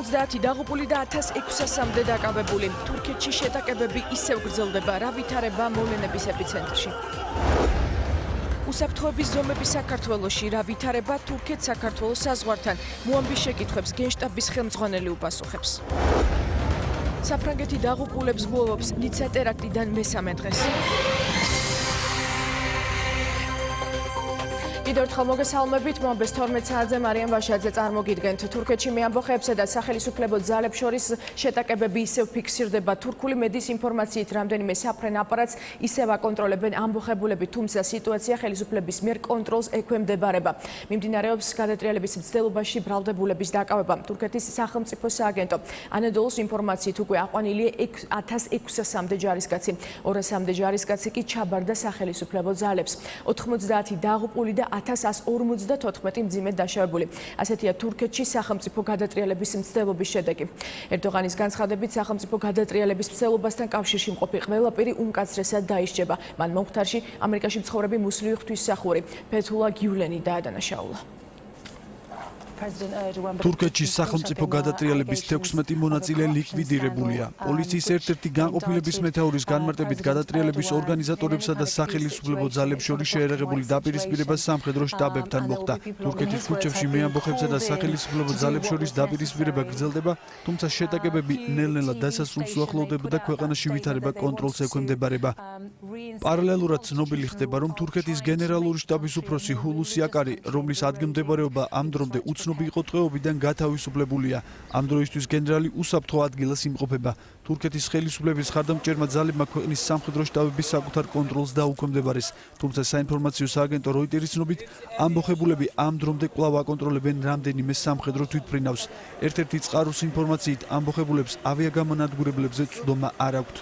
90 დაღუპული და 1600-მდე დაკავებული. თურქეთში შეტაკებები ისევ გრძელდება, რა ვითარება მოვლენების ეპიცენტრში. უსაფრთხოების ზომები საქართველოში, რა ვითარება თურქეთ-საქართველოს საზღვართან. მოამბის შეკითხვებს გენშტაბის ხელმძღვანელი უპასუხებს. საფრანგეთი დაღუპულებს გლოვობს ნიცა ტერაქტიდან მესამე დღეს. კიდევ ერთხელ მოგესალმებით, მომბეს 12 საათზე მარიამ ვაშაძე წარმოგიდგენთ. თურქეთში მეამბოხეებსა და სახელისუფლებო ძალებს შორის შეტაკებები ისევ ფიქსირდება. თურქული მედიის ინფორმაციით, რამდენიმე საფრენ აპარატს ისევ აკონტროლებენ ამბოხებულები, თუმცა სიტუაცია ხელისუფლების მიერ კონტროლს ექვემდებარება. მიმდინარეობს გადატრიალების მცდელობაში ბრალდებულების დაკავება. თურქეთის სახელმწიფო სააგენტო ანადოლუს ინფორმაციით უკვე აყვანილია 1600-მდე ჯარისკაცი. 200-მდე ჯარისკაცი კი ჩაბარდა სახელისუფლებო ძალებს. 90 დაღუპული და 1154 მძიმედ დაშავებული. ასეთია თურქეთში სახელმწიფო გადატრიალების მცდელობის შედეგი. ერდოღანის განცხადებით, სახელმწიფო გადატრიალების მცდელობასთან კავშირში მყოფი ყველაფერი უმკაცრესად დაისჯება. მან მომხდარში ამერიკაში მცხოვრები მუსლიმი ღვთისმსახური ფეთულა გიულენი დაადანაშაულა. თურქეთში სახელმწიფო გადატრიალების 16 მონაწილე ლიკვიდირებულია. პოლიციის ერთ-ერთი განყოფილების მეთაურის განმარტებით, გადატრიალების ორგანიზატორებსა და სახელისუფლებო ძალებს შორის შეერაღებული დაპირისპირება სამხედრო შტაბებთან მოხდა. თურქეთის ქუჩებში მეამბოხებსა და სახელისუფლებო ძალებს შორის დაპირისპირება გრძელდება, თუმცა შეტაკებები ნელ-ნელა დასასრულს უახლოვდება და ქვეყანაში ვითარება კონტროლს ექვემდებარება. პარალელურად ცნობილი ხდება, რომ თურქეთის გენერალური შტაბის უფროსი ჰულუსი აკარი, რომლის ადგილმდებარეობა ამ დრომდე იყო ტყვეობიდან გათავისუფლებულია. ამ დროისთვის გენერალი უსაფრთხო ადგილას იმყოფება. თურქეთის ხელისუფლების ხარდამჭერმა ძალებმა ქვეყნის სამხედრო შტაბების საკუთარ კონტროლს დაუქვემდებარეს. თუმცა საინფორმაციო სააგენტო როიტერის ცნობით, ამბოხებულები ამ დრომდე კვლავ აკონტროლებენ რამდენიმე სამხედრო თვითმფრინავს. ერთ-ერთი წყაროს ინფორმაციით, ამბოხებულებს ავიაგამონადგურებლებზე წვდომა არ აქვთ.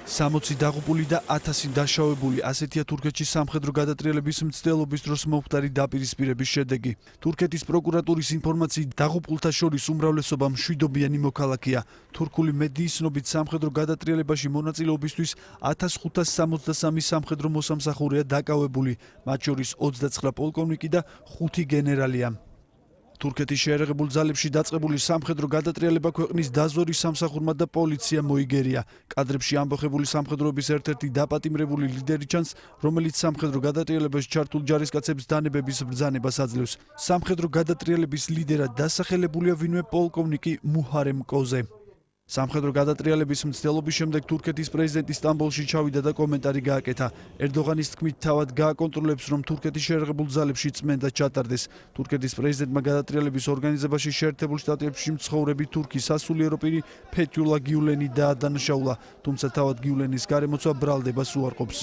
60 დაღუპული და 1000 დაშავებული. ასეთია თურქეთში სამხედრო გადატრიალების მცდელობის დროს მომხდარი დაპირისპირების შედეგი. თურქეთის პროკურატურის ინფორმაციით, დაღუპულთა შორის უმრავლესობა მშვიდობიანი მოქალაქეა. თურქული მედიის ცნობით, სამხედრო გადატრიალებაში მონაწილეობისთვის 1563 სამხედრო მოსამსახურეა დაკავებული, მათ შორის 29 პოლკოვნიკი და 5 გენერალია. თურქეთის შეერაღებულ ძალებში დაწყებული სამხედრო გადატრიალება ქვეყნის დაზვერვის სამსახურმა და პოლიციამ მოიგერია. კადრებში ამბოხებული სამხედროების ერთ-ერთი დაპატიმრებული ლიდერი ჩანს, რომელიც სამხედრო გადატრიალებაში ჩართულ ჯარისკაცებს დანებების ბრძანებას აძლევს. სამხედრო გადატრიალების ლიდერად დასახელებულია ვინმე პოლკოვნიკი მუჰარემ კოზე. სამხედრო გადატრიალების მცდელობის შემდეგ თურქეთის პრეზიდენტი სტამბოლში ჩავიდა და კომენტარი გააკეთა. ერდოღანის თქმით, თავად გააკონტროლებს, რომ თურქეთის შეერაღებულ ძალებში წმენდა ჩატარდეს. თურქეთის პრეზიდენტმა გადატრიალების ორგანიზებაში შეერთებულ შტატებში მცხოვრები თურქი სასულიერო პირი ფეთულა გიულენი დაადანაშაულა, თუმცა თავად გიულენის გარემოცვა ბრალდებას უარყოფს.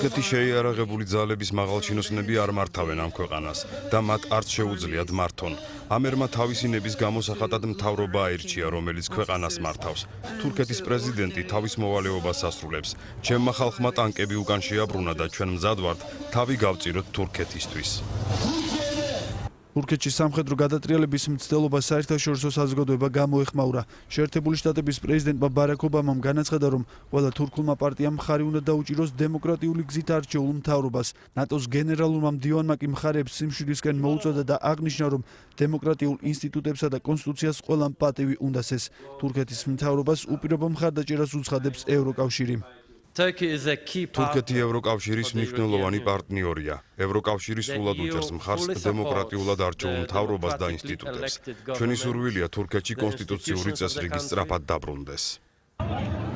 თურქეთის შეიარაღებული ძალების მაღალჩინოსნები არ მართავენ ამ ქვეყანას და მათ არც შეუძლიათ მართონ. ამერმა თავისი ნების გამო სახატად მთავრობა აირჩია, რომელიც ქვეყანას მართავს. თურქეთის პრეზიდენტი თავის მოვალეობას ასრულებს. ჩემმა ხალხმა ტანკები უკან შეაბრუნა და ჩვენ მზად ვართ თავი გავწიროთ თურქეთისთვის. თურქეთში სამხედრო გადატრიალების მცდელობა საერთაშორისო საზოგადოება გამოეხმაურა. შეერთებული შტატების პრეზიდენტმა ბარაკ ობამამ განაცხადა, რომ ყველა თურქულმა პარტიამ მხარი უნდა დაუჭიროს დემოკრატიული გზით არჩეულ მთავრობას. ნატოს გენერალურმა მდივანმა კი მხარეებს სიმშვიდისკენ მოუწოდა და აღნიშნა, რომ დემოკრატიულ ინსტიტუტებსა და კონსტიტუციას ყველამ პატივი უნდა სცეს. თურქეთის მთავრობას უპირობო მხარდაჭერას უცხადებს ევროკავშირი. თურქეთი ევროკავშირის მნიშვნელოვანი პარტნიორია. ევროკავშირი სრულად უჭერს მხარს დემოკრატიულად არჩეულ მთავრობას და ინსტიტუტებს. ჩვენი სურვილია თურქეთში კონსტიტუციური წესრიგი სწრაფად დაბრუნდეს.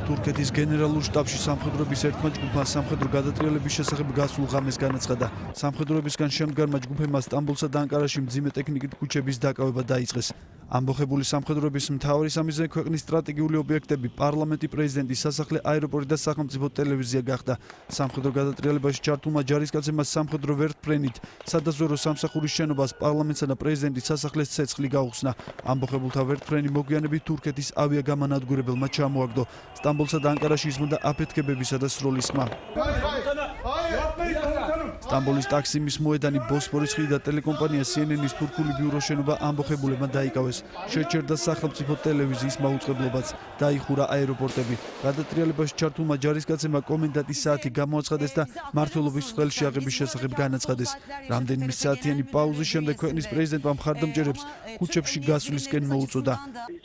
თურქეთის გენერალურ შტაბში სამხედროების ერთმა ჯგუფმა სამხედრო გადატრიალების შესახებ გასულ ღამეს განაცხადა. სამხედროებისგან შემდგარმა ჯგუფებმა სტამბოლსა და ანკარაში მძიმე ტექნიკით ქუჩების დაკავება დაიწყეს. ამბოხებული სამხედროების მთავარი სამიზნე ქვეყნის სტრატეგიული ობიექტები, პარლამენტი, პრეზიდენტი, სასახლე, აეროპორტი და სახელმწიფო ტელევიზია გახდა. სამხედრო გადატრიალებაში ჩართულმა ჯარისკაცებმა სამხედრო ვერტმფრენით სადაზვერვო სამსახურის შენობას, პარლამენტსა და პრეზიდენტის სასახლეს ცეცხლი გაუხსნა. ამბოხებულთა ვერტმფრენი მოგვიანებით თურქეთის ავიაგამონადგურებელმა ჩამოაგდო. სტამბოლსა და ანკარაში იზრდა აფეთქებებისა და სროლის ხმა. სტამბოლის ტაქსიმის მოედანი ბოსფორის ხიდი და ტელეკომპანია CNN-ის თურქული ბიუროს შენობა ამბოხებულებმა დაიკავეს. შეჩერდა სახელმწიფო ტელევიზიის მაუწყებლობაც, დაიხურა აეროპორტები. გადატრიალებაში ჩართულმა ჯარისკაცებმა კომენდანტის საათი გამოაცხადეს და მმართველობის ხელში აღების შესახებ განაცხადეს. რამდენიმე საათიანი პაუზის შემდეგ ქვეყნის პრეზიდენტმა მხარდამჭერებს ქუჩებში გასვლისკენ მოუწოდა.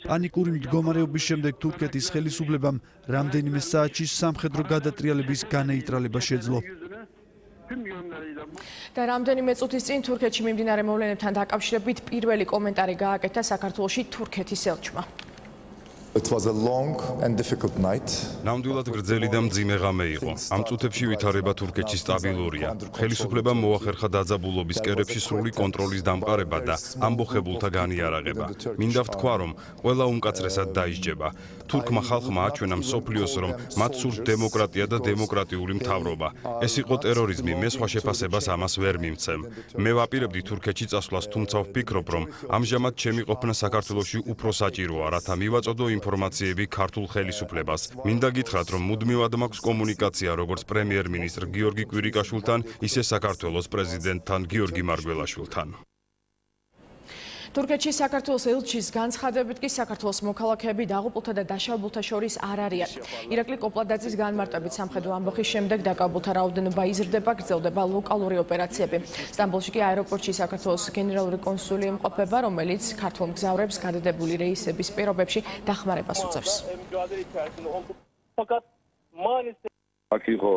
პანიკური მდგომარეობის შემდეგ თურქეთის ხელისუფლებამ რამდენიმე საათში სამხედრო გადატრიალების განეიტრალება შეძლო. და რამდენიმე წუთის წინ თურქეთში მიმდინარე მოვლენებთან დაკავშირებით პირველი კომენტარი გააკეთა საქართველოში თურქეთის ელჩმა. It was a long and difficult night. ნამდვილად გრძელი და მძიმე ღამე იყო. ამ წუთებში ვითარება თურქეთში სტაბილურია. ხელისუფლებამ მოახერხა დაძაბულობის კერებში სრული კონტროლის დამყარება და ამბოხებულთა განიარაღება. მინდა ვთქვა, რომ ყველა უმკაცრესად დაისჯება. თურქმა ხალხმა აჩვენა მსოფლიოს, რომ მათ სურს დემოკრატია და დემოკრატიული მთავრობა. ეს იყო ტერორიზმი, მე სხვა შეფასებას ამას ვერ მიმცემ. მე ვაპირებდი თურქეთში წასვლას, თუმცა ვფიქრობ, რომ ამჟამად ჩემი ყოფნა საქართველოში უფრო საჭიროა, რათა მივაწოდო ინფორმაციები ქართულ ხელისუფლებას. მინდა გითხრათ, რომ მუდმივად მაქვს კომუნიკაცია როგორც პრემიერ-მინისტრ გიორგი კვირიკაშვილთან, ისე საქართველოს პრეზიდენტთან გიორგი მარგველაშვილთან. თურქეთში საქართველოს ელჩის განცხადებით კი საქართველოს მოქალაქეები დაღუპულთა და დაშავებულთა შორის არ არიან. ირაკლი კოპლადაძის განმარტებით სამხედრო ამბოხის შემდეგ დაკავებულთა რაოდენობა იზრდება, გრძელდება ლოკალური ოპერაციები. სტამბოლში კი აეროპორტში საქართველოს გენერალური კონსული იმყოფება, რომელიც ქართულ მგზავრებს გადადებული რეისების პირობებში დახმარებას უწევს. აქ იყო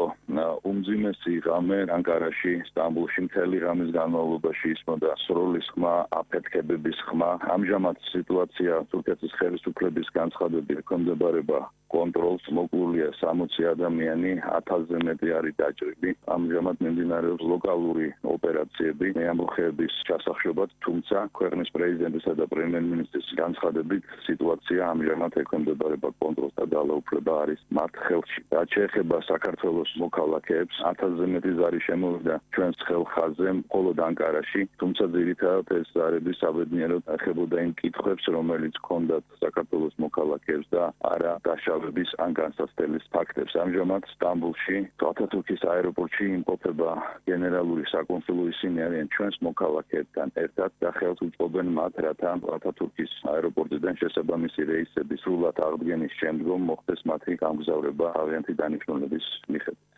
უმძიმესი ღამე ანკარაში, სტამბოლში მთელი ღამის განმავლობაში ისმოდა სროლის ხმა, აფეთქებების ხმა. ამჟამად სიტუაცია თურქეთის ხელისუფლების განცხადებით ექვემდებარება კონტროლს, მოკლულია 60 ადამიანი, 1000-ზე მეტი არის დაჭრილი. ამჟამად მიმდინარეობს ლოკალური ოპერაციები ამბოხების ჩასახშობად, თუმცა ქვეყნის პრეზიდენტისა და პრემიერ-მინისტრის განცხადებით სიტუაცია ამჟამად ექვემდებარება კონტროლს და ძალაუფლება არის მათ ხელში. რაც შეეხება საქართველოს მოქალაქეებს, 1000-ზე მეტი ზარი შემოვიდა ჩვენს ხელხაზზე, მხოლოდ ანკარაში, თუმცა ძირითადად ეს ზარები საბედნიეროდ ეხებოდა იმ კითხვებს, რომელიც ჰქონდათ საქართველოს მოქალაქეებს და არა დაშავების ან განსაცდელის ფაქტებს. ამჟამად სტამბოლში, ათათურქის აეროპორტში იმყოფება გენერალური საკონსულო, ისინი არიან ჩვენს მოქალაქეებთან ერთად და ხელს უწყობენ მათ, რათა ათათურქის აეროპორტიდან შესაბამისი რეისების სრულად აღდგენის შემდგომ მოხდეს მათი გამგზავრება თავიანთი დანიშნულების მიხედვით.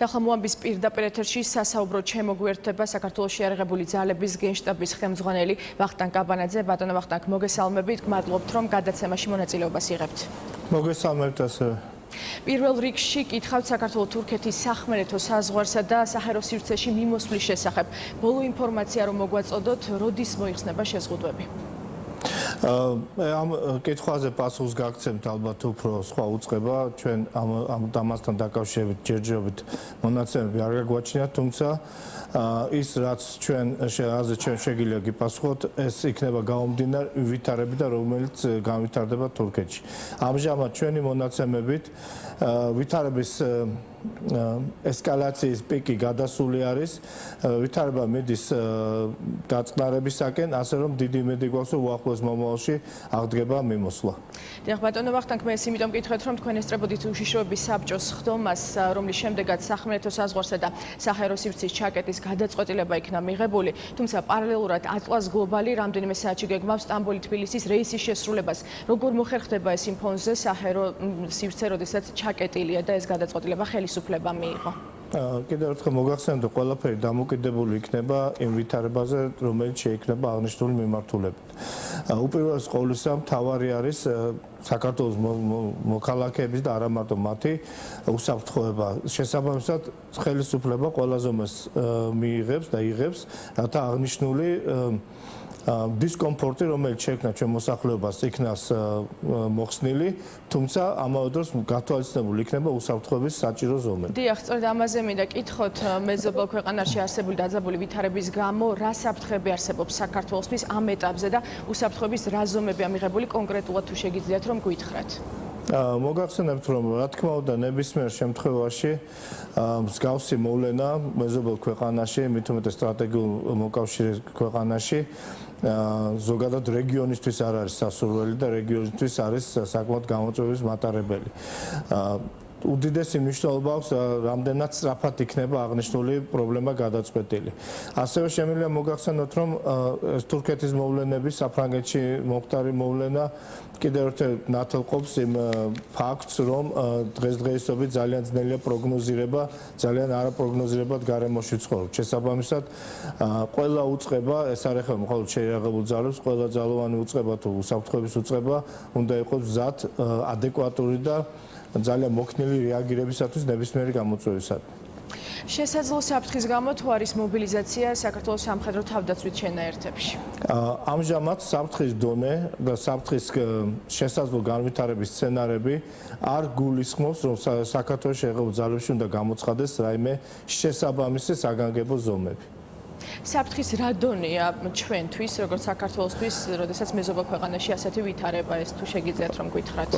ახლა მოამბის პირდაპირ ეთერში სასაუბროდ შემოგვიერთდება საქართველოს შეიარაღებული ძალების გენშტაბის ხელმძღვანელი ვახტანგ კაბანაძე. ბატონო ვახტანგ, მოგესალმებით, გმადლობთ, რომ გადაცემაში მონაწილეობას იღებთ. მოგესალმებით ასევე. პირველ რიგში კითხავთ საქართველოს-თურქეთის სახმელეთო საზღვარსა და საჰაერო სივრცეში მიმოსვლის შესახებ. ბოლო ინფორმაცია რომ მოგვაწოდოთ, როდის მოიხსნება შეზღუდვები? ამ კითხვაზე პასუხს გაგცემთ ალბათ უფრო სხვა უწყება, ჩვენ ამ ამასთან დაკავშირებით ჯერჯერობით მონაცემები არ გაგვაჩნიათ, თუმცა ის რაც ჩვენ შეგვიძლია გიპასუხოთ, ეს იქნება გამომდინარე ვითარებიდან, რომელიც განვითარდება თურქეთში. ამჟამად ჩვენი მონაცემებით ვითარების ესკალაციის პიკი გადასული არის, ვითარება მიდის დაწყნარებისაკენ, ასე რომ დიდი იმედი გვაქვს, რომ უახლოეს მომავალში აღდგება მიმოსვლა. დიახ, ბატონო ვახტანგ, მე იმიტომ მკითხეთ, რომ თქვენ ესწრებოდით უშიშროების საბჭოს ხდომას, რომლის შემდეგაც სახმელეთო საზღვარსა და საჰაერო სივრცის ჩაკეტის გადაწყვეტილება იქნა მიღებული, თუმცა პარალელურად ატლას გლობალი რამდენიმე საათში გეგმავს სტამბოლი-თბილისის რეისის შესრულებას. როგორ მოხერხდება ეს იმ ფონზე საჰაერო სივრცე, როდესაც ჩაკეტილია და ეს გადაწყვეტილება ხელისუფლებამ მიიღო? კიდევ ერთხელ მოგახსენებთ, ყველაფერი დამოკიდებული იქნება იმ ვითარებაზე, რომელიც შეიქმნება აღნიშნული მიმართულებით. უპირველეს ყოვლისა, მთავარი არის საქართველოს მოქალაქეების და არა მარტო მათი უსაფრთხოება. შესაბამისად, ხელისუფლება ყველაზე უმეტეს მიიღებს და იღებს, რათა აღნიშნული დისკომფორტი, რომელიც შეექმნა ჩვენ მოსახლეობას, იქნას მოხსნილი, თუმცა ამავე დროს გათვალისწინებული იქნება უსაფრთხოების საჭირო ზომები. დიახ, სწორედ ამაზე მინდა კითხოთ, მეზობელ ქვეყანაში არსებული დაძაბული ვითარების გამო რა საფრთხები არსებობს საქართველოსთვის ამ ეტაპზე და უსაფრთხოების რა ზომებია მიღებული კონკრეტულად თუ შეგიძლიათ რომ გითხრათ? მოგახსენებთ, რომ რა თქმა უნდა ნებისმიერ შემთხვევაში მსგავსი მოვლენა მეზობელ ქვეყანაში, მით უმეტეს სტრატეგიულ მოკავშირე ქვეყანაში ზოგადად რეგიონისთვის არ არის სასურველი და რეგიონისთვის არის საკმაოდ გამოწვევის მატარებელი. უდიდესი მნიშვნელობა აქვს რამდენად სწრაფად იქნება აღნიშნული პრობლემა გადაწყვეტილი. ასევე შემიძლია მოგახსენოთ, რომ თურქეთის მოვლენები საფრანგეთში მომხდარი მოვლენა კიდევ ერთხელ ნათელყოფს იმ ფაქტს, რომ დღესდღეობით ძალიან ძნელია პროგნოზირება, ძალიან არაპროგნოზირებად გარემოში ცხოვრობთ. შესაბამისად, ყველა უწყება, ეს არ ეხება მხოლოდ შეიარაღებულ ძალებს, ყველა ძალოვანი უწყება თუ უსაფრთხოების უწყება უნდა იყოს მზად ადეკვატური და ძალიან მოქნილი რეაგირებისათვის ნებისმიერი გამოწვევისათვის. შესაძლო საფრთხის გამო თუ არის მობილიზაცია საქართველოს სამხედრო თავდაცვით შენაერთებში? ამჟამად საფრთხის დონე და საფრთხის შესაძლო განვითარების სცენარები არ გულისხმობს, რომ საქართველოს შეიარაღებულ ძალებში უნდა გამოცხადდეს რაიმე შესაბამისი საგანგებო ზომები. საფრთხის რა დონეა ჩვენთვის, როგორც საქართველოსთვის, როდესაც მეზობელ ქვეყანაში ასეთი ვითარება ეს თუ შეგიძლიათ რომ გითხრათ?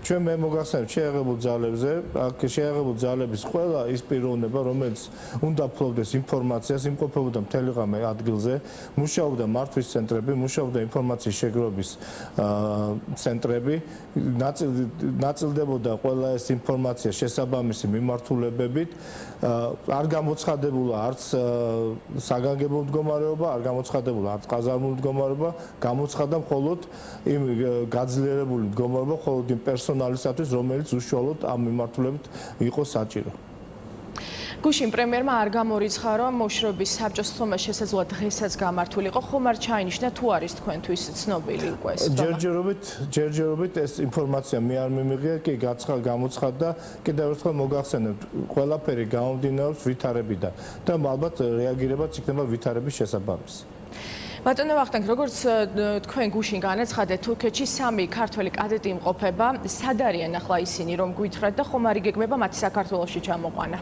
ჩვენ მე მოგახსენებთ შეიარაღებულ ძალებზე, აქ შეიარაღებულ ძალების ყველა ის პიროვნება, რომელიც უნდა ფლობდეს ინფორმაციას, იმყოფებოდა მთელი ღამე ადგილზე, მუშაობდა მართვის ცენტრები, მუშაობდა ინფორმაციის შეგროვების ცენტრები, ნაწილდებოდა ყველა ეს ინფორმაცია შესაბამისი მიმართულებებით, არ გამოცხადებულა არც საგანგებო მდგომარეობა, არ გამოცხადებულა არც ყაზარმული მდგომარეობა, გამოცხადა მხოლოდ იმ გაძლიერებული მდგომარეობა, მხოლოდ იმ პერსონალისათვის, რომელიც უშუალოდ ამ მიმართულებით იყო საჭირო. გუშინ პრემიერმა არ გამორიცხა, რომ მოშრობის საბჭოს ხმა შესაძლოა დღესაც გამართულიყო, ხომ არ ჩაინიშნა თუ არის თქვენთვის ცნობილი უკვე ეს? ჯერჯერობით ეს ინფორმაცია მე არ მიმიღია, კი გამოცხადდა, კიდევ ერთხელ მოგახსენებთ, ყველაფერი გამომდინარეობს ვითარებიდან და ალბათ რეაგირებაც იქნება ვითარების შესაბამისი. ბატონო ვახტანგ, როგორც თქვენ გუშინ განაცხადეთ, თურქეთში 3 ქართველი კადეტი იმყოფება. სად არიან ახლა ისინი, რომ გითხრათ და ხომ არ იგეგმება მათი საქართველოში ჩამოყვანა?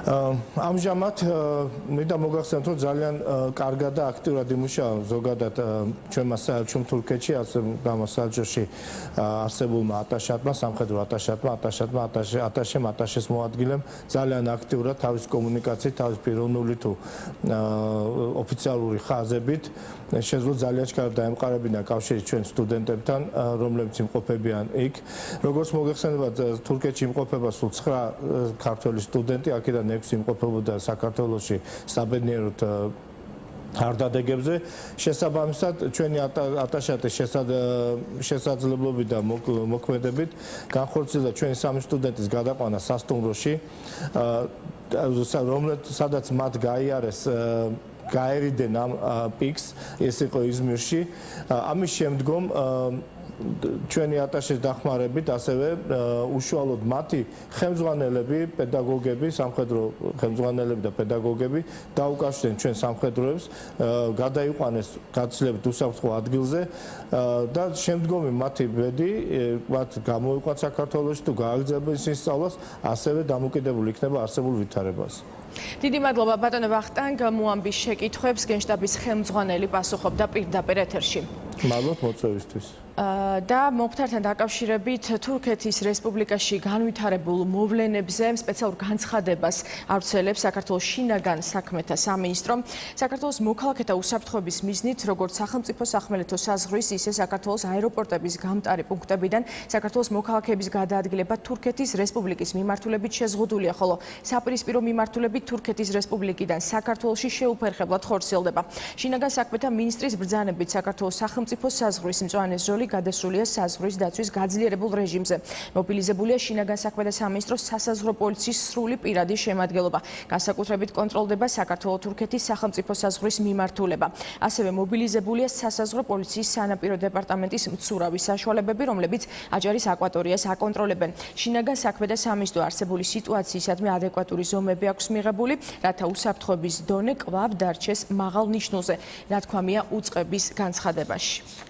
ამჟამად მინდა მოგახსენოთ, რომ ძალიან კარგად და აქტიურად იმუშავა ზოგადად ჩვენმა საელჩომ თურქეთში, საელჩოში არსებულმა ატაშატმა, სამხედრო ატაშემ მოადგილემ ძალიან აქტიურად თავის კომუნიკაციით, თავის პიროვნული თუ ოფიციალური ხაზებით შეძლო ძალიან ჩქარად დაემყარებინა კავშირი ჩვენ სტუდენტებთან, რომლებიც იმყოფებიან იქ. როგორც მოგეხსენებათ, თურქეთში იმყოფება სულ 9 ქართველი სტუდენტი, აქედან 6 იმყოფებოდა საქართველოში საბედნიეროდ არდადეგებზე. შესაბამისად, ჩვენი ატაშატის შესაძლებლობიდან მოქმედებით განხორციელდა ჩვენი 3 სტუდენტის გადაყვანა სასტუმროში, სადაც მათ გაიარეს გაერიდენ ამ პიკს, ეს იყო იზმირში. ამის შემდგომ ჩვენი ატაშის დახმარებით ასევე უშუალოდ მათი ხელმძღვანელები, პედაგოგები, სამხედრო ხელმძღვანელები და პედაგოგები დაუკავშირდნენ ჩვენ სამხედროებს, გადაიყვანეს გაცილებით უსაფრთხო ადგილზე და შემდგომი მათი ბედი მათ გამოიყვანს საქართველოში თუ გააგრძელებენ სწავლას, ასევე დამოკიდებული იქნება არსებულ ვითარებაზე. დიდი მადლობა ბატონო ვახტანგ, მოამბის შეკითხვებს გენშტაბის ხელმძღვანელი პასუხობდა პირდაპირ ეთერში. მადლობთ მოწვევისთვის. და მომხდართან დაკავშირებით თურქეთის რესპუბლიკაში განვითარებულ მოვლენებზე სპეციალურ განცხადებას ავრცელებს საქართველოს შინაგან საქმეთა სამინისტრო. საქართველოს მოქალაქეთა უსაფრთხოების მიზნით, როგორც სახელმწიფო სახმელეთო საზღვრის, ისე საქართველოს აეროპორტების გამტარი პუნქტებიდან საქართველოს მოქალაქეების გადაადგილება თურქეთის რესპუბლიკის მიმართულებით შეზღუდულია, ხოლო საპირისპირო მიმართულებით თურქეთის რესპუბლიკიდან საქართველოში შეუფერხებლად ხორციელდება. შინაგან საქმეთა მინისტრის ბრძანებით საქართველოს სახელმწიფო საზღვრის მწვანე ზოლი გადასულია საზღვრის დაცვის გაძლიერებულ რეჟიმზე. მობილიზებულია შინაგან საქმეთა სამინისტროს სასაზღვრო პოლიციის სრული პირადი შემადგენლობა. განსაკუთრებით კონტროლდება საქართველო-თურქეთის სახელმწიფო საზღვრის მიმართულება. ასევე მობილიზებულია სასაზღვრო პოლიციის სანაპირო დეპარტამენტის მცურავი საშუალებები, რომლებიც აჭარის აკვატორიას აკონტროლებენ. შინაგან საქმეთა სამინისტრო არსებული სიტუაციისადმი ადეკვატური ზომები აქვს მიღებული, რათა უსაფრთხოების დონე კვლავ დარჩეს მაღალ ნიშნულზე, ნათქვამია უწყების განცხადებაში.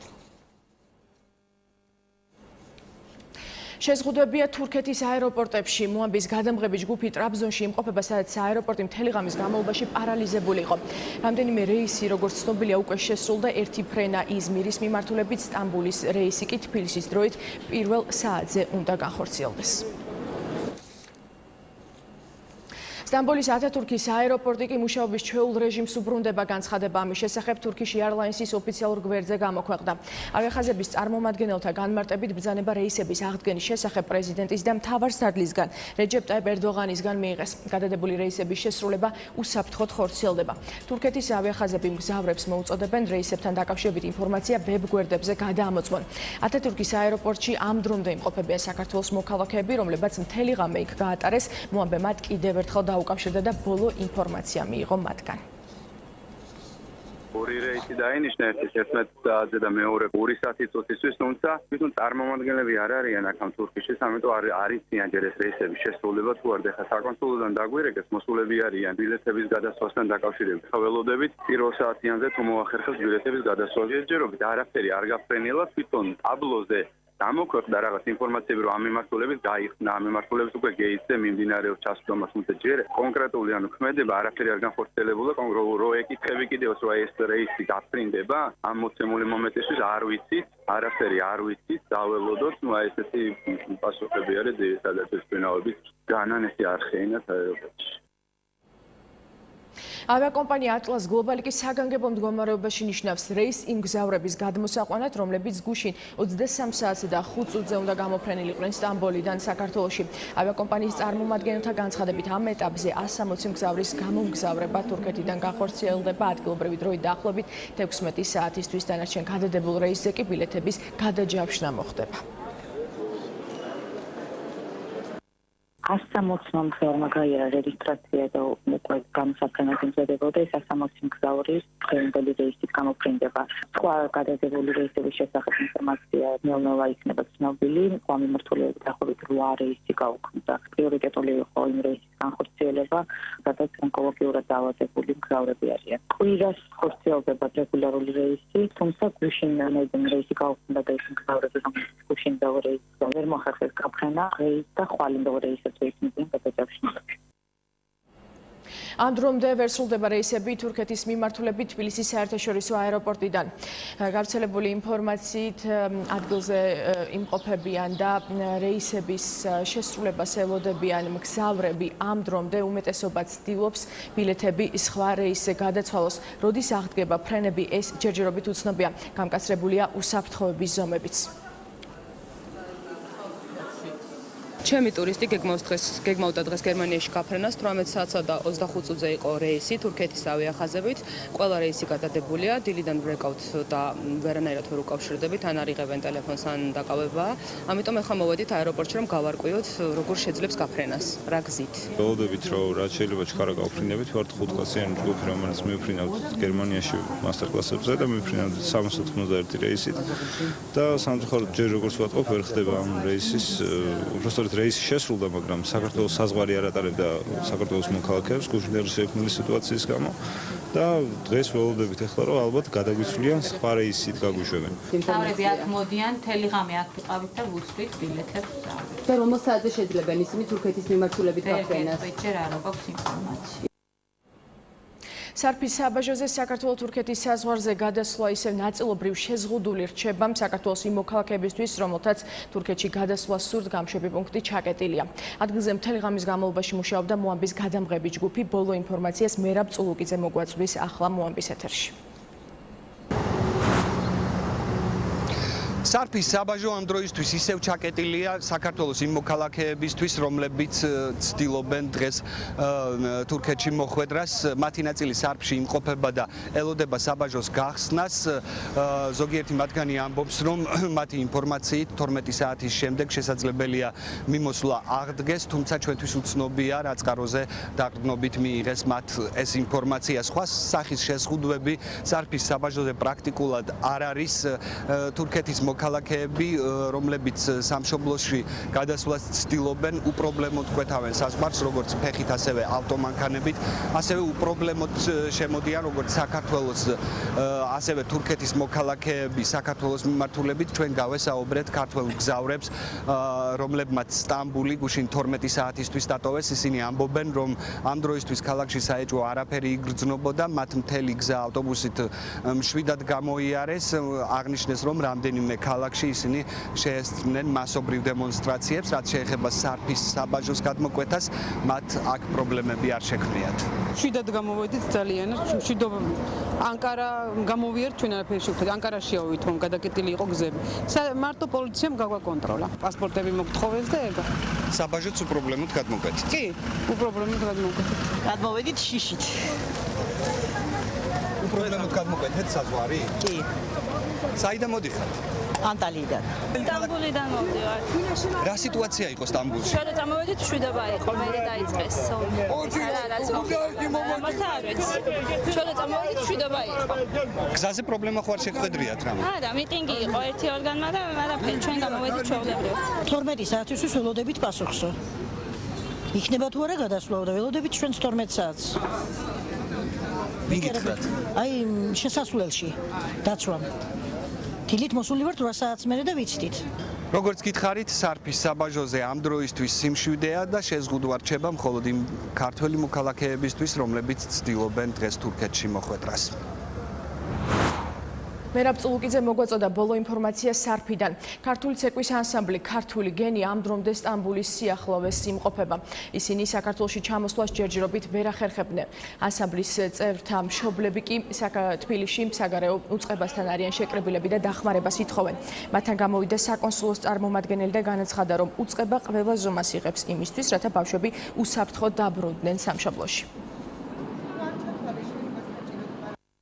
შეზღუდვებია თურქეთის აეროპორტებში. მოამბის გადამღები ჯგუფი ტრაბზონში იმყოფება, სადაც აეროპორტი მთელი ღამის განმავლობაში პარალიზებული იყო. რამდენიმე რეისი, როგორც ცნობილია, უკვე შესრულდა, ერთი ფრენა იზმირის მიმართულებით, სტამბულის რეისი კი თბილისის დროით 1 საათზე უნდა განხორციელდეს. სტამბოლის ათათურქის აეროპორტი კი მუშაობის ჩვეულ რეჟიმს უბრუნდება. განცხადება ამის შესახებ Turkish Airlines-ის ოფიციალურ გვერდზე გამოქვეყნდა. ავიახაზების წარმომადგენელთა განმარტებით ბრძანება რეისების აღდგენის შესახებ პრეზიდენტის და მთავარსარდლისგან რეჯეპ ტაიპ ერდოღანისგან მიიღეს. გადადებული რეისების შესრულება უსაფრთხოდ ხორციელდება. თურქეთის ავიახაზები მგზავრებს მოუწოდებენ რეისებთან დაკავშირებით ინფორმაცია ვებ-გვერდებზე გადაამოწმონ. ათათურქის აეროპორტში ამ დრომდე იმყოფებიან საქართველოს მოქალაქეები, რომლებაც მთელი ღამე იქ გაატარეს. მოამბე მათ კიდევ ერთხელ დაუკავშირდა და ბოლო ინფორმაცია მიიღო მათგან. ორი რეისი დაინიშნა, ერთი 11-ზე და მეორე 2 საათი წუთისთვის, თუმცა თვითონ წარმომადგენლები არ არიან აქ თურქეთის, ამიტომ არ იციან ჯერ ეს რეისების შესრულება თუ არ და საკონსულოდან დაგვირეკეს მოსულები არიან ბილეთების გადასვლასთან დაკავშირებით. ველოდებით პირველ საათიანზე თუ მოახერხებს ბილეთების გადასვლა. ჯერჯერობით არაფერი არ გაფრენილა, თვითონ ტაბლოზე გამოქვეყნდა რაღაც ინფორმაციები, რომ ამ მიმართულებით გაიხსნა, ამ მიმართულებით უკვე გეიცე მიმდინარეობს ჩასწომა, თუმცა ჯერ კონკრეტული ქმედება არაფერი არ განხორციელებულა, რო ეკითხები კიდევაც რომ ეს რეისი გაფრინდება, ამ მოცემული მომენტისთვის არ ვიცით, არაფერი არ ვიცით, დაველოდოთ, ესეთი პასუხები არის სადაც ეს ფენაოებით განანესი არ ხეინათ აეროპორტში. ავიაკომპანია Atlas Global კი საგანგებო მდგომარეობაში ნიშნავს რეისს იმ მგზავრების გადმოსაყვანად, რომლებიც გუშინ 23 საათზე და 5 წუთზე უნდა გამოფრენილიყვნენ სტამბოლიდან საქართველოში. ავიაკომპანიის წარმომადგენელთა განცხადებით ამ ეტაპზე 160 მგზავრის გამომგზავრება თურქეთიდან განხორციელდება ადგილობრივი დროით დაახლოებით 16 საათისთვის. დანარჩენ გადადებულ რეისზე კი ბილეთების გადაჯავშნა მოხდება. 160 მგზავრმა გაიარა რეგისტრაცია და უკვე გამოსაფრენად იმზადებოდა. ეს 160 მგზავრის დღევანდელი რეისით გამოფრინდება. სხვა გადადებული რეისების შესახებ ინფორმაცია ნელ-ნელა იქნება ცნობილი. სხვა მიმართულებით დაახლოებით 8 რეისი გაუქმდა. პრიორიტეტული იყო იმ რეისის განხორციელება, სადაც ონკოლოგიურად დაავადებული მგზავრები არიან. კვირას ხორციელდება რეგულარული რეისი, თუმცა გუშინ რეისი გაუქმდა და ეს მგზავრები, რომელიც გუშინ რეისი ვერ მოახერხეს გაფრენა, რეის და ხვალ რეისებს ამ დრომდე ვერ სრულდება რეისები თურქეთის მიმართულებით თბილისის საერთაშორისო აეროპორტიდან. გავრცელებული ინფორმაციით ადგილზე იმყოფებიან და რეისების შესრულებას ელოდებიან მგზავრები. ამ დრომდე უმეტესობა ცდილობს ბილეთები სხვა რეისზე გადაცვალოს. როდის აღდგება ფრენები, ეს ჯერჯერობით უცნობია. გამკაცრებულია უსაფრთხოების ზომებიც. ჩემი ტურისტი გეგმავდა დღეს გერმანიაში გაფრენას 18 საათსა და 25 წუთზე იყო რეისი თურქეთის ავიახაზებით. ყველა რეისი გადადებულია, დილიდან ბრეკაუტ და ვერანაირად ვერ უკავშირდებით, ან არიღებენ ტელეფონს, ან დაკავება. ამიტომ ახლა მოვედით აეროპორტში, რომ გავარკვიოთ, როგორ შეძლებს გაფრენას, რა გზით. ველოდებით, რომ რაც შეიძლება ჩქარა გავფრინდებით, ვართ 5 კლასიანი ჯგუფი, რომელიც მივფრინავთ გერმანიაში მასტერკლასებზე და მივფრინავთ 391 რეისით და სამწუხაროდ ჯერ როგორც ვატყობ, ვერ ხდება ამ რეისის უბრალოდ რეისი შესრულდა, მაგრამ საქართველოს საზღვარი არ ატარებდა საქართველოს მოქალაქეებს გუშინდელი შექმნილი სიტუაციის გამო და დღეს ველოდებით ახლა რომ ალბათ გადაგვიცვლიან სხვა რეისით გაგვიშვებენ. მგზავრები აქ მოდიან, მთელი ღამე აქ ვიყავით და ვუცვლით ბილეთებს. და რომელ საათზე შეძლებენ ისინი თურქეთის მიმართულებით გაფრენას? ჯერ არ აქვს ინფორმაცია. სარფის საბაჟოზე საქართველო-თურქეთის საზღვარზე გადასვლა ისევ ნაწილობრივ შეზღუდული რჩება საქართველოს იმ მოქალაქეებისთვის, რომელთაც თურქეთში გადასვლა სურთ გამშვები პუნქტი ჩაკეტილია. ადგილზე მთელი ღამის განმავლობაში მუშაობდა მოამბის გადამღები ჯგუფი. ბოლო ინფორმაციას მერაბ წულუკიძე მოგვაწვდის ახლა მოამბის ეთერში. სარფის საბაჟო ამ დროისთვის ისევ ჩაკეტილია საქართველოს იმ მოქალაქეებისთვის, რომლებიც ცდილობენ დღეს თურქეთში მოხვედრას. მათი ნაწილი სარფში იმყოფება და ელოდება საბაჟოს გახსნას. ზოგიერთი მათგანი ამბობს, რომ მათი ინფორმაციით 12 საათის შემდეგ შესაძლებელია მიმოსვლა აღდგეს, თუმცა ჩვენთვის უცნობია, რა წყაროზე დაყრდნობით მიიღეს მათ ეს ინფორმაცია. სხვა სახის შეზღუდვები სარფის საბაჟოზე პრაქტიკულად არ არის. თურქეთის მოქალაქეები, რომლებიც სამშობლოში გადასვლას ცდილობენ, უპრობლემოდ კვეთავენ საზღვარს, როგორც ფეხით, ასევე ავტომანქანებით, ასევე უპრობლემოდ შემოდიან როგორც საქართველოს, ასევე თურქეთის მოქალაქეები საქართველოს მიმართულებით. ჩვენ გავესაუბრეთ ქართველ მგზავრებს, რომლებმაც სტამბული გუშინ 12 საათისთვის დატოვეს. ისინი ამბობენ, რომ ამ დროისთვის ქალაქში საეჭვო არაფერი იგრძნობოდა, მათ მთელი გზა ავტობუსით მშვიდად გამოიარეს. აღნიშნეს, რომ რამდენიმე ქალაქში ისინი შეესწრნენ მასობრივ დემონსტრაციებს, რაც შეეხება სარფის საბაჟოს გადმოკვეთას, მათ აქ პრობლემები არ შექმნიათ. მშვიდად გამოვედით ძალიან, მშვიდობა. ანკარა გამოვიართ ჩვენ არაფერი შევხვდით. ანკარაში ავით, რომ გადაკეტილი იყო გზები. მარტო პოლიციამ გაგვაკონტროლა. პასპორტები მოგთხოვეს და ეგა. საბაჟოც უპრობლემოდ გადმოკვეთით. კი, უპრობლემოდ გადმოკვეთით. გადმოვედით შიშით. უპრობლემოდ გადმოკვეთეთ საზღვარი? კი. საიდან მოდიხართ? ანტალიიდან. სტამბოლიდან მოვდივართ. რა სიტუაცია იყო სტამბოლში? ჩვენ წამოვედით მშვიდობა იყო, მე დაიწყეს ომი. რაც მოხდა არ ვიცი. ჩვენ წამოვედით მშვიდობა იყო. გზაზე პრობლემა ხო არ შეხვედრიათ რამე? არა, მიტინგი იყო ერთი ორგანმა და არაფერი, ჩვენ გამოვედით ჩვეულებრივ. 12 საათისთვის ველოდებით პასუხსო. იქნება თუ არა გადასვლა და ველოდებით ჩვენს 12 საათს. მიგითხრათ? აი, შესასვლელში დაცვამ. დილით მოსული ვართ 8 საათს მერე და ვიცდით. როგორც გითხარით, სარფის საბაჟოზე ამ დროისთვის სიმშვიდეა და შეზღუდვა რჩება მხოლოდ იმ ქართველი მოქალაქეებისთვის, რომლებიც ცდილობენ დღეს თურქეთში მოხვედრას. მერაბ წულუკიძე მოგვაწოდა ბოლო ინფორმაცია სარფიდან. ქართული ცეკვის ანსამბლი ქართული გენი ამ დრომდე სტამბულის სიახლოვეს იმყოფება. ისინი საქართველოში ჩამოსვლას ჯერჯერობით ვერ ახერხებდნენ. ანსამბლის წევრთა მშობლები კი თბილისში საგარეო უწყებასთან არიან შეკრებილები და დახმარებას ითხოვენ. მათთან გამოვიდა საკონსულოს წარმომადგენელი და განაცხადა, რომ უწყება ყველა ზომას იღებს იმისთვის, რათა ბავშვები უსაფრთხოდ დაბრუნდნენ სამშობლოში.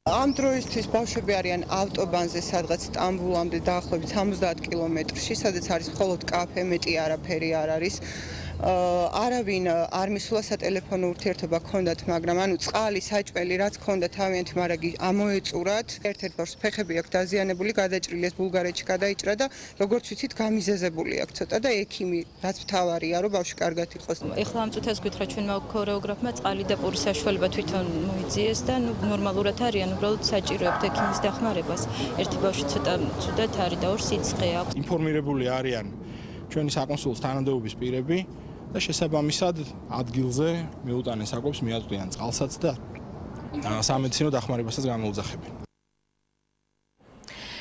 ამ დროისთვის ბავშვები არიან ავტობანზე, სადღაც სტამბულამდე დაახლოებით 70 კილომეტრში, სადაც არის მხოლოდ კაფე, მეტი არაფერი არ არის. არავინ არ მისულა სატელეფონო ურთიერთობა ჰქონდათ, მაგრამ ანუ წყალი, საჭმელი რაც ჰქონდა თავიანთი მარაგი ამოეწურათ. ერთ-ერთ ბავშვს ფეხები აქვს დაზიანებული, გადაჭრილი ბულგარეთში გადაიჭრა და როგორც ვიცით, გამიზეზებული აქვს ცოტა და ექიმი რაც მთავარია, რომ ბავშვი კარგად იყოს. ეხლა ამ წუთას გითხრა ჩვენმა ქორეოგრაფმა წყალი და პურის საშუალება თვითონ მოიძიეს და ნორმალურად არიან, უბრალოდ საჭიროებთ ექიმის დახმარებას. ერთი ბავშვი ცოტა ცუდად არის და ორ სიცხე აქვს. ინფორმირებული არიან ჩვენი საკონსულოს თანამდებობის პირები და შესაბამისად ადგილზე მიუტანეს აკობს, მიაწვდიან წყალსაც და სამედიცინო დახმარებასაც გამოუძახებენ.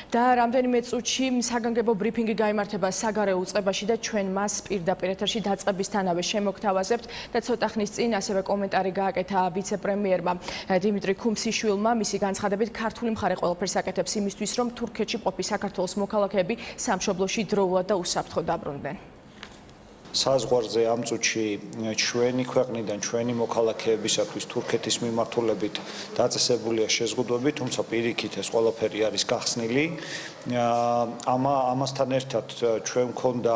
და რამდენიმე წუთში საგანგებო ბრიფინგი გაიმართება საგარეო უწყებაში და ჩვენ მას პირდაპირ ეთერში დაწყებისთანავე შემოგთავაზებთ და ცოტა ხნის წინ ასევე კომენტარი გააკეთა ვიცე-პრემიერმა დიმიტრი ქუმსიშვილმა. მისი განცხადებით, ქართული მხარე ყველაფერს აკეთებს იმისთვის, რომ თურქეთში ყოფი საქართველოს მოქალაქეები სამშობლოში დროულად და უსაფრთხოდ დაბრუნდნენ. საზღვარზე ამ წუთში ჩვენი ქვეყნიდან ჩვენი მოქალაქეებისათვის თურქეთის მიმართულებით დაწესებულია შეზღუდვები, თუმცა პირიქით ეს ყველაფერი არის გახსნილი. ამასთან ერთად ჩვენ მქონდა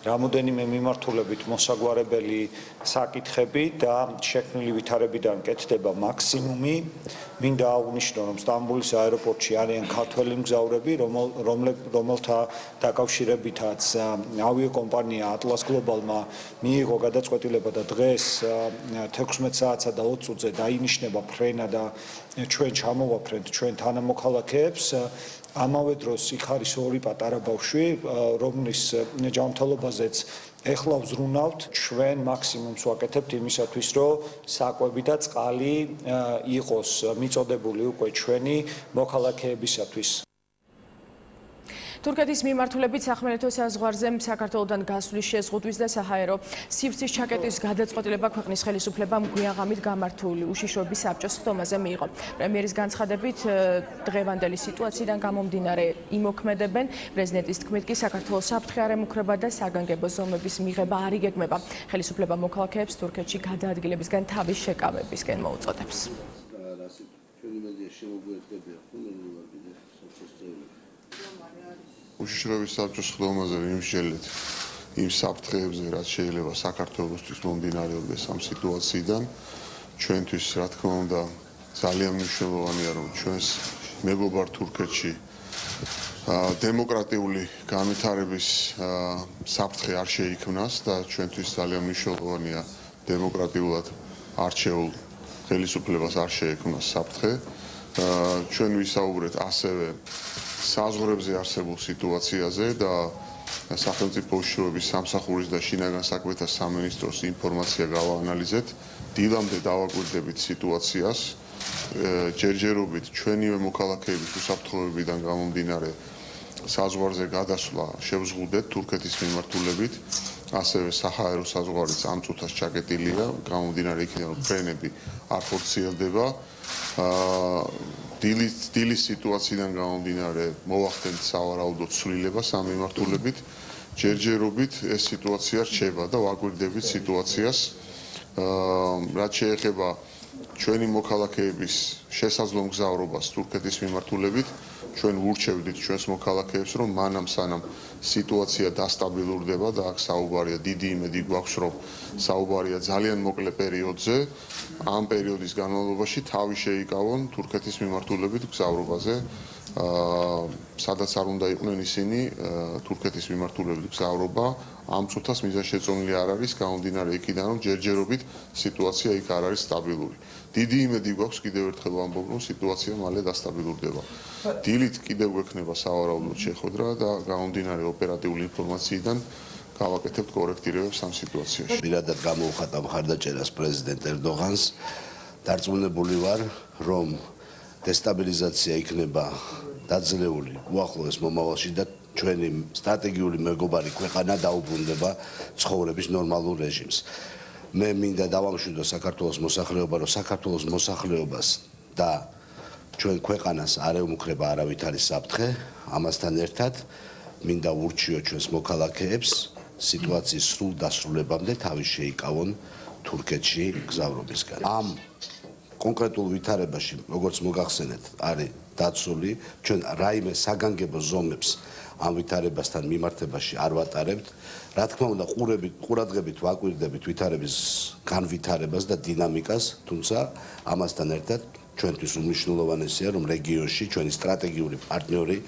რამოდენიმე მიმართულებით მოსაგვარებელი საკითხები და შექმნილი ვითარებიდან კეთდება მაქსიმუმი. მინდა აღვნიშნო, რომ სტამბოლის აეროპორტში არიან ქართველი მგზავრები, რომელთა დაკავშირებითაც ავიაკომპანია Atlas Global-მა მიიღო გადაწყვეტილება და დღეს 16 საათსა და 20 წუთზე დაინიშნება ფრენა და ჩვენ ჩამოვაფრენთ ჩვენ თანამოქალაქეებს. ამავე დროს იქ არის ორი პატარა ბავშვი, რომლის ჯანმრთელობაზეც ეხლა ვზრუნავთ. ჩვენ მაქსიმუმს ვაკეთებთ იმისათვის, რომ საკვები და წყალი იყოს მიწოდებული უკვე ჩვენი მოქალაქეებისათვის. თურქეთის მიმართულებით სახმელეთო საზღვარზე საქართველოდან გასვლის შეზღუდვის და საჰაერო სივრცის ჩაკეტის გადაწყვეტილება ქვეყნის ხელისუფლებამ გვიანღამით გამართული უშიშროების საბჭოს ხდომაზე მიიღო. პრემიერის განცხადებით, დღევანდელი სიტუაციიდან გამომდინარე იმოქმედებენ. პრეზიდენტის თქმით კი საქართველოს საფრთხე არ ემუქრება და საგანგებო ზომების მიღება არ იგეგმება. ხელისუფლება მოქალაქეებს თურქეთში გადაადგილებისგან თავის შეკავებისკენ მოუწოდებს. უშიშროების საბჭოს ხდომაზე ვიმსჯელეთ იმ საფრთხეებზე, რაც შეიძლება საქართველოსთვის მომდინარეობდეს ამ სიტუაციიდან. ჩვენთვის, რა თქმა უნდა, ძალიან მნიშვნელოვანია, რომ ჩვენს მეგობარ თურქეთში დემოკრატიული განვითარების საფრთხე არ შეიქმნას და ჩვენთვის ძალიან მნიშვნელოვანია დემოკრატიულად არჩეულ ხელისუფლებას არ შეექმნას საფრთხე. ჩვენ ვისაუბრეთ ასევე საზღვრებზე არსებულ სიტუაციაზე და სახელმწიფო უშიშროების სამსახურის და შინაგან საქმეთა სამინისტროს ინფორმაცია გავაანალიზეთ. დილამდე დავაკვირდებით სიტუაციას. ჯერჯერობით ჩვენივე მოქალაქეების უსაფრთხოებიდან გამომდინარე საზღვარზე გადასვლა შევზღუდეთ თურქეთის მიმართულებით, ასევე საჰაერო საზღვარიც ამ წუთას ჩაკეტილია, გამომდინარე იქიდან რომ ფრენები არ ხორციელდება. დილის სიტუაციიდან გამომდინარე მოვახდენთ სავარაუდო ცვლილებას ამ მიმართულებით. ჯერჯერობით ეს სიტუაცია რჩება და ვაკვირდებით სიტუაციას. რაც შეეხება ჩვენი მოქალაქეების შესაძლო მგზავრობას თურქეთის მიმართულებით, ჩვენ ვურჩევდით ჩვენს მოქალაქეებს, რომ მანამ სანამ სიტუაცია დასტაბილურდება და აქ საუბარია, დიდი იმედი გვაქვს, რომ საუბარია ძალიან მოკლე პერიოდზე, ამ პერიოდის განმავლობაში თავი შეიკავონ თურქეთის მიმართულებით მგზავრობაზე. სადაც არ უნდა იყვნენ ისინი თურქეთის მიმართულებით მგზავრობა, ამ წუთას მიზანშეწონილი არ არის, გამომდინარე იქიდან, რომ ჯერჯერობით სიტუაცია იქ არ არის სტაბილური. დიდი იმედი გვაქვს კიდევ ერთხელ ვამბობ, რომ სიტუაცია მალე დასტაბილურდება. დილით კიდევ გვექნება სავარაუდოდ შეხვედრა და გამომდინარე ოპერატიული ინფორმაციიდან გავაკეთებთ კორექტირებებს ამ სიტუაციაში. პირადად გამოვხატა მხარდაჭერას პრეზიდენტ ერდოღანს. დარწმუნებული ვარ, რომ დესტაბილიზაცია იქნება დაძლეული უახლოეს მომავალში და ჩვენი სტრატეგიული მეგობარი ქვეყანა დაუბრუნდება ცხოვრების ნორმალურ რეჟიმს. მე მინდა დავამშვიდო საქართველოს მოსახლეობა, რომ საქართველოს მოსახლეობას და ჩვენ ქვეყანას არ ეუმუქრება არავითარი საფრთხე, ამასთან ერთად მინდა ვურჩიო ჩვენს მოქალაქეებს სიტუაციის სრულ დასრულებამდე თავი შეიკავონ თურქეთში გზავრობისგან. ამ კონკრეტულ ვითარებაში, როგორც მოგახსენეთ, არის დაცული, ჩვენ რაიმე საგანგებო ზომებს ამ ვითარებასთან მიმართებაში არ ვატარებთ. რა თქმა უნდა, ყურადღებით ვაკვირდებით ვითარების განვითარებას და დინამიკას, თუმცა ამასთან ერთად ჩვენთვის უმნიშვნელოვანესია, რომ რეგიონში ჩვენი სტრატეგიული პარტნიორი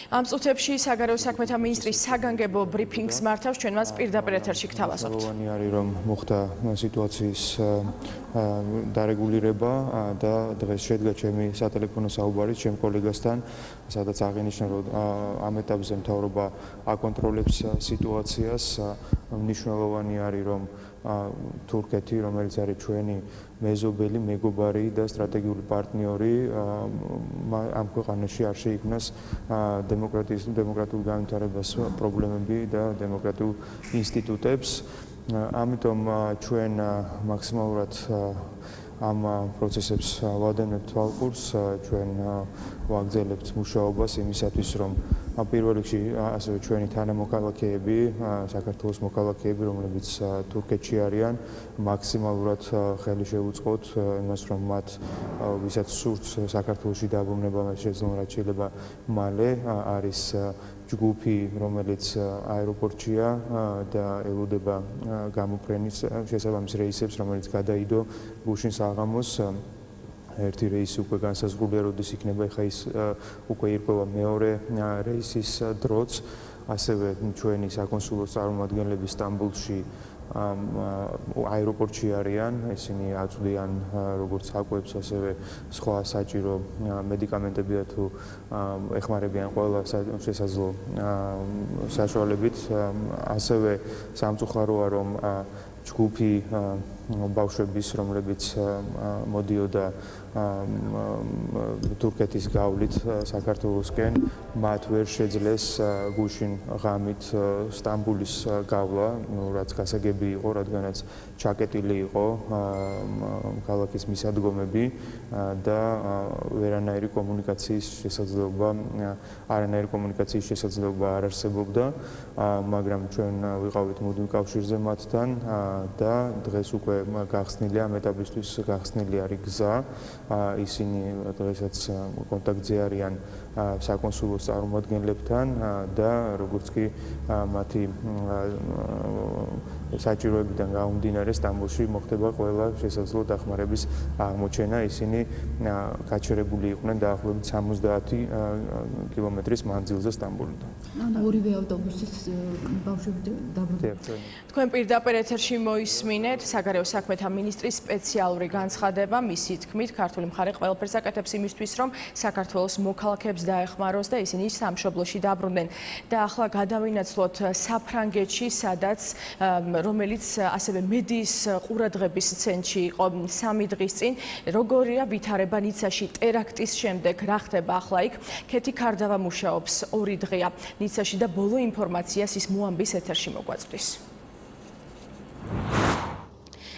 ამ წუთებში საგარეო საქმეთა მინისტრი საგანგებო ბრიფინგს მართავს, ჩვენ მას პირდაპირ ეთერში გთავაზობთ. მოვანი არის რომ მოხდა სიტუაციის დარეგულირება და დღეს შედგა ჩემი სატელეფონო საუბარი ჩემ კოლეგასთან, სადაც აღინიშნა რომ ამ ეტაპზე მთავრობა აკონტროლებს სიტუაციას. მნიშვნელოვანი არის რომ თურქეთი, რომელიც არის ჩვენი მეზობელი, მეგობარი და სტრატეგიული პარტნიორი, ამ ქვეყანაში არ შეიქმნას დემოკრატიულ განვითარებას პრობლემები და დემოკრატიულ ინსტიტუტებს. ამიტომ ჩვენ მაქსიმალურად ამ პროცესებს ვადევნებთ თვალყურს, ჩვენ ვაგრძელებთ მუშაობას იმისათვის, რომ პირველ რიგში ასევე ჩვენი თანამოქალაქეები, საქართველოს მოქალაქეები, რომლებიც თურქეთში არიან, მაქსიმალურად ხელი შევუწყოთ იმას, რომ მათ ვისაც სურთ საქართველოში დაბრუნება შეძლონ რაც შეიძლება მალე. არის ჯგუფი, რომელიც აეროპორტშია და ელოდება გამოფრენის შესაბამის რეისებს, რომელიც გადაიდო გუშინ საღამოს. ერთი რეისი უკვე განსაზღვრულია, როდის იქნება, ხა ის უკვე ირკვევა მეორე რეისის დროც. ასევე ჩვენი საკონსულო წარმომადგენლები სტამბოლში აეროპორტში არიან, ისინი აწვდიან როგორც საკვებს, ასევე სხვა საჭირო მედიკამენტები და თუ ეხმარებიან ყველა შესაძლო საშუალებით. ასევე სამწუხაროა, რომ ჯგუფი ბავშვების, რომლებიც მოდიოდა თურქეთის გავლით საქართველოსკენ, მათ ვერ შეძლეს გუშინ ღამით სტამბოლის გავლა, რაც გასაგები იყო, რადგანაც ჩაკეტილი იყო ქალაქის მისადგომები და არანაირი კომუნიკაციის შესაძლებლობა არ არსებობდა, მაგრამ ჩვენ ვიყავით მუდმივ კავშირზე მათთან და დღეს უკვე გახსნილია, ამ ეტაპისთვის გახსნილი არის გზა. ისინი დღესაც კონტაქტზე არიან საკონსულოს წარმომადგენლებთან და როგორც კი მათი საჭიროებიდან გამომდინარე სტამბოლში მოხდება ყველა შესაძლო დახმარების აღმოჩენა. ისინი გაჩერებული იყვნენ დაახლოებით 70 კილომეტრის მანძილზე სტამბოლიდან. ორივე ავტობუსის ბავშვები დაბრუნდა. თქვენ პირდაპირ ეთერში მოისმინეთ საგარეო საქმეთა მინისტრის სპეციალური განცხადება. მისი თქმით, ქართული მხარე ყველაფერს აკეთებს იმისთვის, რომ საქართველოს მოქალაქეებს დაეხმაროს და ისინი სამშობლოში დაბრუნდნენ. და ახლა გადავინაცვლოთ საფრანგეთში, სადაც რომელიც ასევე მედიის ყურადღების ცენტრში იყო 3 დღის წინ. როგორია ვითარება ნიცაში ტერაქტის შემდეგ, რა ხდება ახლა იქ? ქეთი ქარდავა მუშაობს 2 დღეა ნიცაში და ბოლო ინფორმაციას ის მოამბის ეთერში მოგვაწვდის.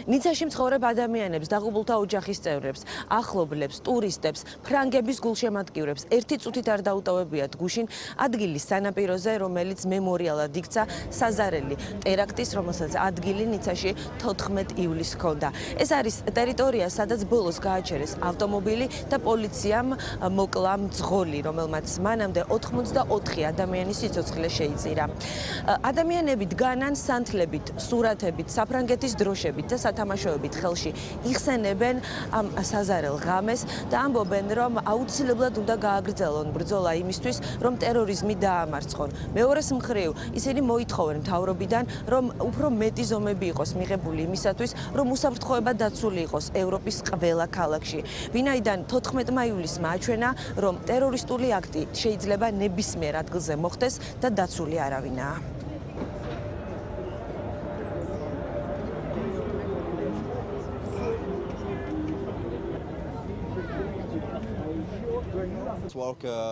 ნიცაში მცხოვრებ ადამიანებს, დაღუპულთა ოჯახის წევრებს, ახლობლებს, ტურისტებს, ფრანგების გულშემატკივრებს ერთი წუთით არ დაუტოვებიათ გუშინ ადგილის სანაპიროზე, რომელიც მემორიალად იქცა საზარელი ტერაქტის, რომელსაც ადგილი ნიცაში 14 ივლისს ჰქონდა. ეს არის ტერიტორია, სადაც ბოლოს გააჩერეს ავტომობილი და პოლიციამ მოკლა მძღოლი, რომელმაც მანამდე 84 ადამიანის სიცოცხლე შეიწირა. ადამიანები დგანან სანთლებით, სურათებით, საფრანგეთის დროშებით და თამაშოებით ხელში იხსენებენ ამ საზარელ ღამეს და ამბობენ, რომ აუცილებლად უნდა გააგრძელონ ბრძოლა იმისთვის, რომ ტერორიზმი დაამარცხონ. მეორეს მხრივ, ისინი მოითხოვენ მთავრობიდან, რომ უფრო მეტი ზომები იყოს მიღებული იმისათვის, რომ უსაფრთხოება დაცული იყოს ევროპის ყველა ქალაქში. ვინაიდან 14 ივლისს მაჩვენა, რომ ტერორისტული აქტი შეიძლება ნებისმიერ ადგილზე მოხდეს და დაცული არავინაა.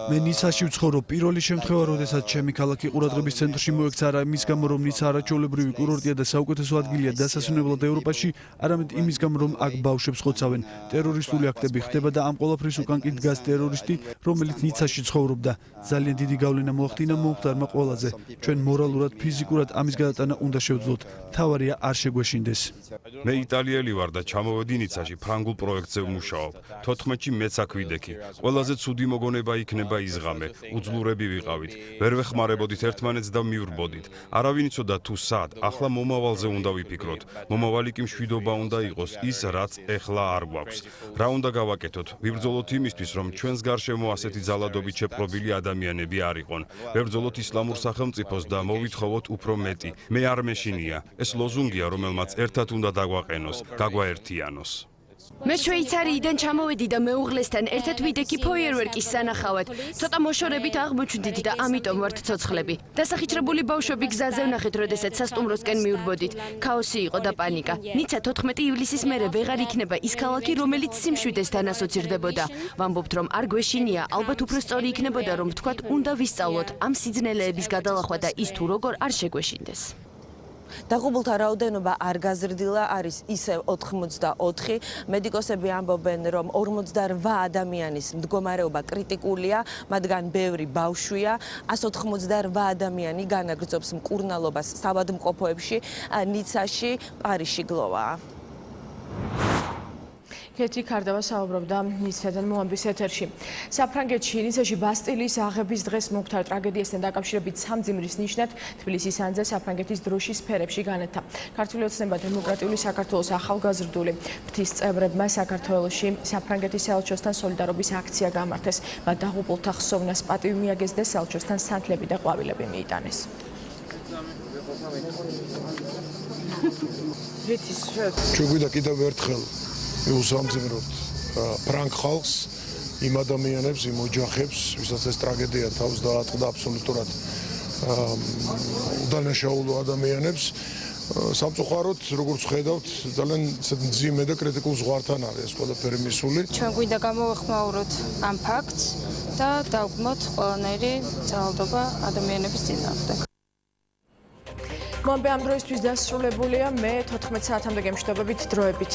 მე ნიცაში ვცხოვრობ. პირველი შემთხვევა, როდესაც ჩემი ქალაქი ყურადღების ცენტრში მოექცა არა იმის გამო, რომ ნიცა არაჩვეულებრივი კურორტია და საუკეთესო ადგილია დასასვენებლად ევროპაში, არამედ იმის გამო, რომ აქ ბავშვებს ხოცავენ. ტერორისტული აქტები ხდება და ამ ყველაფრის უკან კი დგას ტერორისტი, რომელიც ნიცაში ცხოვრობდა. ძალიან დიდი გავლენა მოახდინა მომხდარმა ყველაზე. ჩვენ მორალურად, ფიზიკურად ამის გადატანა უნდა შევძლოთ. მთავარია არ შეგვეშინდეს. მე იტალიელი ვარ და ჩამოვედი ნიცაში ფრანგულ პროექტზე ვმუშაობ. 14-ში მეც აქ ვიდექი. ყველაზე ცუდი მოგონება იქნება ის ღამე. უძლურები ვიყავით. ვერ ვეხმარებოდით ერთმანეთს და მივრბოდით. არავინ იცოდა თუ სად. ახლა მომავალზე უნდა ვიფიქროთ. მომავალი კი მშვიდობა უნდა იყოს, ის რაც ეხლა არ გვაქვს. რა უნდა გავაკეთოთ? ვიბრძოლოთ იმისთვის, რომ ჩვენს გარშემო ასეთი ძალადობით შეპყრობილი ადამიანები არ იყვონ. ვებრძოლოთ ისლამურ სახელმწიფოს და მოვითხოვოთ უფრო მეტი. მე არ მეშინია. ეს ლოზუნგია, რომელმაც ერთად უნდა დაგვაყენოს, გაგვაერთიანოს. მე შვეიცარიიდან ჩამოვედი და მეუღლესთან ერთად ვიდექი ფოიერვერკის სანახავად. ცოტა მოშორებით აღმოჩნდით და ამიტომ ვართ ცოცხლები. დასახიჩრებული ბავშვები გზაზე ვნახეთ, როდესაც სასტუმროსკენ მივრბოდით. ქაოსი იყო და პანიკა. ნიცა 14 ივლისის მერე ვეღარ იქნება ის ქალაქი, რომელიც სიმშვიდესთან ასოცირდებოდა. ვამბობთ, რომ არ გვეშინია, ალბათ უფრო სწორი იქნებოდა, რომ ვთქვათ, უნდა ვისწავლოთ ამ სიძნელეების გადალახვა და ის თუ როგორ არ შეგვეშინდეს. დაღუპულთა რაოდენობა არ გაზრდილა, არის ისევ 84. მედიკოსები ამბობენ, რომ 48 ადამიანის მდგომარეობა კრიტიკულია, მათგან ბევრი ბავშვია, 188 ადამიანი განაგრძობს მკურნალობას საავადმყოფოებში, ნიცაში, პარიზში გლოვაა. ქეთი ქარდავა საუბრობდა ნიციდან მოამბის ეთერში. საფრანგეთში ნიცაში ბასტილიის აღების დღეს მომხდარ ტრაგედიასთან დაკავშირებით სამძიმრის ნიშნად თბილისის ანძა საფრანგეთის დროშის სფერებში განეთა. ქართული ოცნება დემოკრატიული საქართველოს ახალგაზრდული ფრთის წევრებმა საქართველოში საფრანგეთის საელჩოსთან სოლიდარობის აქცია გამართეს. მათ დაღუპულთა ხსოვნას პატივი მიაგეს და საელჩოსთან სანთლები და ყვავილები მიიტანეს. ჩვენ გვინდა კიდევ ერთხელ მიუსამძიმროთ ფრანგ ხალხს, იმ ადამიანებს, იმ ოჯახებს, ვისაც ეს ტრაგედია თავს დაატყდა აბსოლუტურად უდანაშაულო ადამიანებს. სამწუხაროდ, როგორც ხედავთ, ძალიან მძიმე და კრიტიკულ ზღვართან არის ეს ყველაფერი მისული. ჩვენ გვინდა გამოვეხმაუროთ ამ ფაქტს და დავგმოთ ყველანაირი ძალადობა ადამიანების წინააღმდეგ. მომბე ამ დროისთვის დასრულებულია. მე 14 საათამდე გემშვიდობებით დროებით.